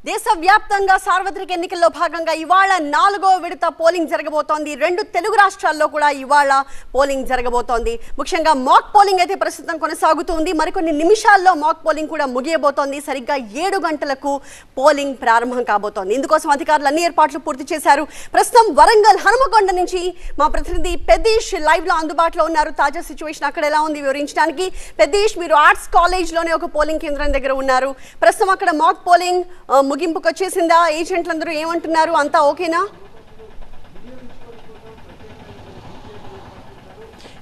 దేశవ్యాప్తంగా సార్వత్రిక ఎన్నికల్లో భాగంగా ఇవాళ 4వ విడత పోలింగ్ జరగబోతోంది. 2 తెలుగు రాష్ట్రాల్లో కూడా ఇవాళ పోలింగ్ జరగబోతోంది. ముఖ్యంగా మాక్ పోలింగ్ అయితే ప్రస్తుతం కొనసాగుతుంది. మరికొన్ని నిమిషాల్లో మాక్ పోలింగ్ కూడా ముగియబోతోంది. సరిగ్గా 7 గంటలకు పోలింగ్ ప్రారంభం కాబోతోంది. ఇందుకోసం అధికారులు అన్ని ఏర్పాట్లు పూర్తి చేశారు. ప్రస్తుతం వరంగల్ హనుమకొండ నుంచి మా ప్రతినిధి పెద్దీష్ లైవ్ లో అందుబాటులో ఉన్నారు. తాజా సిచ్యువేషన్ అక్కడ ఎలా ఉంది వివరించడానికి. పెద్దీష్, మీరు ఆర్ట్స్ కాలేజ్ లోనే ఒక పోలింగ్ కేంద్రం దగ్గర ఉన్నారు. ప్రస్తుతం అక్కడ మాక్ పోలింగ్ ముగింపుకు వచ్చేసిందా? ఏజెంట్లందరూ ఏమంటున్నారు? అంతా ఓకేనా?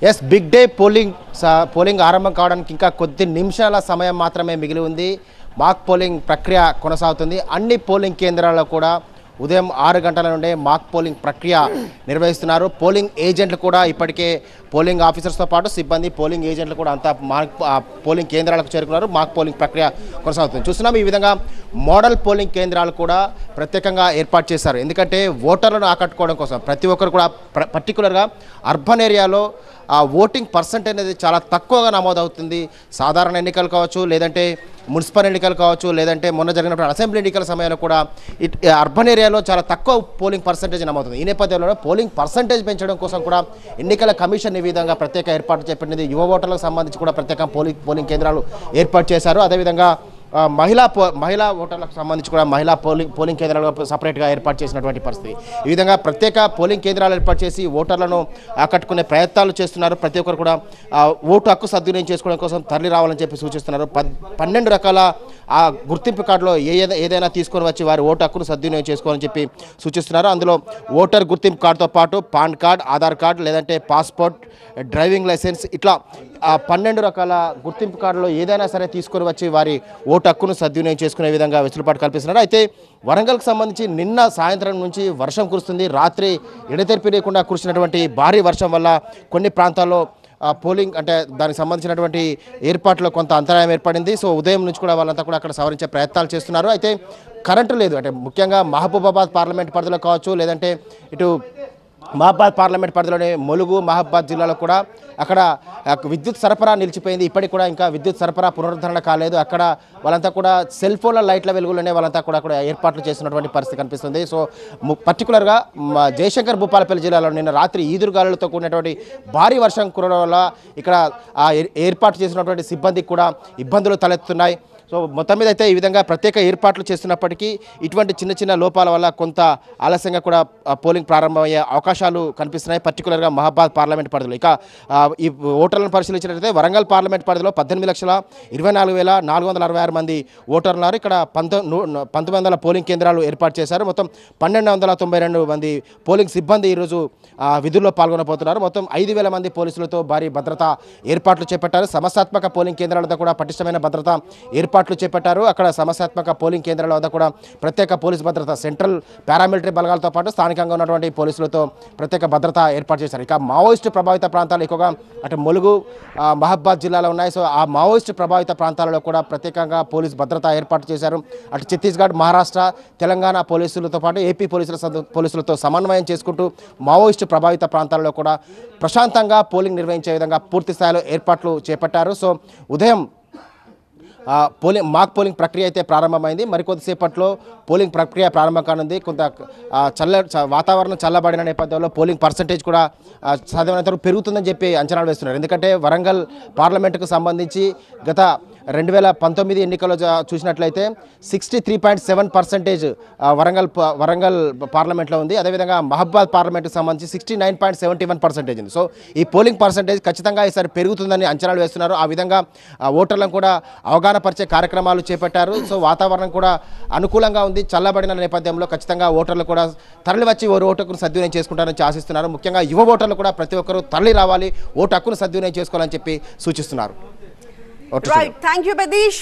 ఎస్, బిగ్ డే పోలింగ్ ఆరంభం కావడానికి ఇంకా కొద్ది నిమిషాల సమయం మాత్రమే మిగిలి ఉంది. మాక్ పోలింగ్ ప్రక్రియ కొనసాగుతుంది. అన్ని పోలింగ్ కేంద్రాల్లో కూడా ఉదయం 6 గంటల నుండే మాక్ పోలింగ్ ప్రక్రియ నిర్వహిస్తున్నారు. పోలింగ్ ఏజెంట్లు కూడా ఇప్పటికే పోలింగ్ ఆఫీసర్స్తో పాటు సిబ్బంది, పోలింగ్ ఏజెంట్లు కూడా అంతా పోలింగ్ కేంద్రాలకు చేరుకున్నారు. మాక్ పోలింగ్ ప్రక్రియ కొనసాగుతుంది. చూస్తున్నాం ఈ విధంగా మోడల్ పోలింగ్ కేంద్రాలు కూడా ప్రత్యేకంగా ఏర్పాటు చేశారు. ఎందుకంటే ఓటర్లను ఆకట్టుకోవడం కోసం ప్రతి ఒక్కరు కూడా పర్టికులర్గా అర్బన్ ఏరియాలో ఓటింగ్ పర్సెంటేజ్ అనేది చాలా తక్కువగా నమోదవుతుంది. సాధారణ ఎన్నికలు కావచ్చు, లేదంటే మున్సిపల్ ఎన్నికలు కావచ్చు, లేదంటే మొన్న జరిగినప్పుడు అసెంబ్లీ ఎన్నికల సమయంలో కూడా అర్బన్ ఏరియాలో చాలా తక్కువ పోలింగ్ పర్సెంటేజ్ నమోదవుతుంది. ఈ నేపథ్యంలో పోలింగ్ పర్సెంటేజ్ పెంచడం కోసం కూడా ఎన్నికల కమిషన్ ఈ విధంగా ప్రత్యేక ఏర్పాటు చేపట్టింది. యువ ఓటర్లకు సంబంధించి కూడా ప్రత్యేక పోలింగ్ కేంద్రాలు ఏర్పాటు చేశారు. అదేవిధంగా మహిళా ఓటర్లకు సంబంధించి కూడా మహిళా పోలింగ్ కేంద్రాలు సపరేట్గా ఏర్పాటు చేసినటువంటి పరిస్థితి. ఈ విధంగా ప్రత్యేక పోలింగ్ కేంద్రాలు ఏర్పాటు చేసి ఓటర్లను ఆకట్టుకునే ప్రయత్నాలు చేస్తున్నారు. ప్రతి ఒక్కరు కూడా ఓటు హక్కు సద్వినియోగం చేసుకోవడం కోసం తరలి రావాలని చెప్పి సూచిస్తున్నారు. 12 రకాల ఆ గుర్తింపు కార్డులో ఏదైనా తీసుకొని వచ్చి వారి ఓటు హక్కును సద్వినియోగం చేసుకోవాలని చెప్పి సూచిస్తున్నారు. అందులో ఓటర్ గుర్తింపు కార్డుతో పాటు పాన్ కార్డ్, ఆధార్ కార్డు, లేదంటే పాస్పోర్ట్, డ్రైవింగ్ లైసెన్స్, ఇట్లా 12 రకాల గుర్తింపు కార్డులో ఏదైనా సరే తీసుకొని వచ్చి వారి ఓటు హక్కును సద్వినియోగం చేసుకునే విధంగా వెసులుబాటు కల్పిస్తున్నారు. అయితే వరంగల్కి సంబంధించి నిన్న సాయంత్రం నుంచి వర్షం కురుస్తుంది. రాత్రి ఎడతెరిపి లేకుండా కురిసినటువంటి భారీ వర్షం వల్ల కొన్ని ప్రాంతాల్లో పోలింగ్ అంటే దానికి సంబంధించినటువంటి ఏర్పాట్లో కొంత అంతరాయం ఏర్పడింది. సో ఉదయం నుంచి కూడా వాళ్ళంతా కూడా అక్కడ సవరించే ప్రయత్నాలు చేస్తున్నారు. అయితే కరెంటు లేదు. అంటే ముఖ్యంగా మహబూబాబాద్ పార్లమెంట్ పరిధిలో కావచ్చు, లేదంటే ఇటు మహబాద్ పార్లమెంట్ పరిధిలోని ములుగు, మహబాద్ జిల్లాలో కూడా అక్కడ విద్యుత్ సరఫరా నిలిచిపోయింది. ఇప్పటికి కూడా ఇంకా విద్యుత్ సరఫరా పునరుద్ధరణ కాలేదు. అక్కడ వాళ్ళంతా కూడా సెల్ ఫోన్ల లైట్ల వెలుగులోనే వాళ్ళంతా కూడా అక్కడ ఏర్పాట్లు చేసినటువంటి పరిస్థితి కనిపిస్తుంది. సో పర్టికులర్గా జయశంకర్ భూపాలపల్లి జిల్లాలో నిన్న రాత్రి ఈదురుగాలులతో కూడినటువంటి భారీ వర్షం కురవడం వల్ల ఇక్కడ ఏర్పాటు చేసినటువంటి సిబ్బందికి కూడా ఇబ్బందులు తలెత్తున్నాయి. సో మొత్తం మీద అయితే ఈ విధంగా ప్రత్యేక ఏర్పాట్లు చేస్తున్నప్పటికీ ఇటువంటి చిన్న చిన్న లోపాల వల్ల కొంత ఆలస్యంగా కూడా పోలింగ్ ప్రారంభమయ్యే అవకాశాలు కనిపిస్తున్నాయి. పర్టికులర్గా మహబాద్ పార్లమెంట్ పరిధిలో ఇక ఈ ఓటర్లను పరిశీలించినట్లయితే వరంగల్ పార్లమెంట్ పరిధిలో 18,24,466 మంది ఓటర్లు ఉన్నారు. ఇక్కడ 1900 పోలింగ్ కేంద్రాలు ఏర్పాటు చేశారు. మొత్తం 1292 మంది పోలింగ్ సిబ్బంది ఈరోజు విధుల్లో పాల్గొనబోతున్నారు. మొత్తం 5,000 మంది పోలీసులతో భారీ భద్రతా ఏర్పాట్లు చేపట్టారు. సమస్యాత్మక పోలింగ్ కేంద్రాలతో కూడా పటిష్టమైన భద్రత ఏర్పాట్లు చేపట్టారు. అక్కడ సమస్యాత్మక పోలింగ్ కేంద్రాల వద్ద కూడా ప్రత్యేక పోలీసు భద్రత, సెంట్రల్ పారామిలిటరీ బలగాలతో పాటు స్థానికంగా ఉన్నటువంటి పోలీసులతో ప్రత్యేక భద్రత ఏర్పాటు చేశారు. ఇక మావోయిస్టు ప్రభావిత ప్రాంతాలు ఎక్కువగా అటు ములుగు, మహబాద్ జిల్లాలో ఉన్నాయి. సో ఆ మావోయిస్టు ప్రభావిత ప్రాంతాలలో కూడా ప్రత్యేకంగా పోలీసు భద్రత ఏర్పాటు చేశారు. అటు ఛత్తీస్గఢ్, మహారాష్ట్ర, తెలంగాణ పోలీసులతో పాటు ఏపీ పోలీసులతో సమన్వయం చేసుకుంటూ మావోయిస్టు ప్రభావిత ప్రాంతాలలో కూడా ప్రశాంతంగా పోలింగ్ నిర్వహించే విధంగా పూర్తి స్థాయిలో ఏర్పాట్లు చేపట్టారు. సో ఉదయం మాక్ పోలింగ్ ప్రక్రియ అయితే ప్రారంభమైంది. మరికొద్దిసేపట్లో పోలింగ్ ప్రక్రియ ప్రారంభం కానుంది. కొంత వాతావరణం చల్లబడిన నేపథ్యంలో పోలింగ్ పర్సంటేజ్ కూడా సాధ్యమైనంత పెరుగుతుందని చెప్పి అంచనాలు వేస్తున్నారు. ఎందుకంటే వరంగల్ పార్లమెంటుకు సంబంధించి గత 2019 ఎన్నికల్లో చూసినట్లయితే 63.7% వరంగల్ పార్లమెంట్లో ఉంది. అదేవిధంగా మహబాద్ పార్లమెంట్కి సంబంధించి 69.71% ఉంది. సో ఈ పోలింగ్ పర్సంటేజ్ ఖచ్చితంగా ఈసారి పెరుగుతుందని అంచనాలు వేస్తున్నారు. ఆ విధంగా ఓటర్లను కూడా అవగాహన పరిచే కార్యక్రమాలు చేపట్టారు. సో వాతావరణం కూడా అనుకూలంగా ఉంది. చల్లబడిన నేపథ్యంలో ఖచ్చితంగా ఓటర్లు కూడా తరలి వచ్చి ఓటు హక్కును సద్వినియోగం చేసుకుంటారని ఆశిస్తున్నారు. ముఖ్యంగా యువ ఓటర్లు కూడా ప్రతి ఒక్కరూ తరలి రావాలి, ఓటు హక్కును సద్వినియోగం చేసుకోవాలని చెప్పి సూచిస్తున్నారు. Right. Thank you, Badish.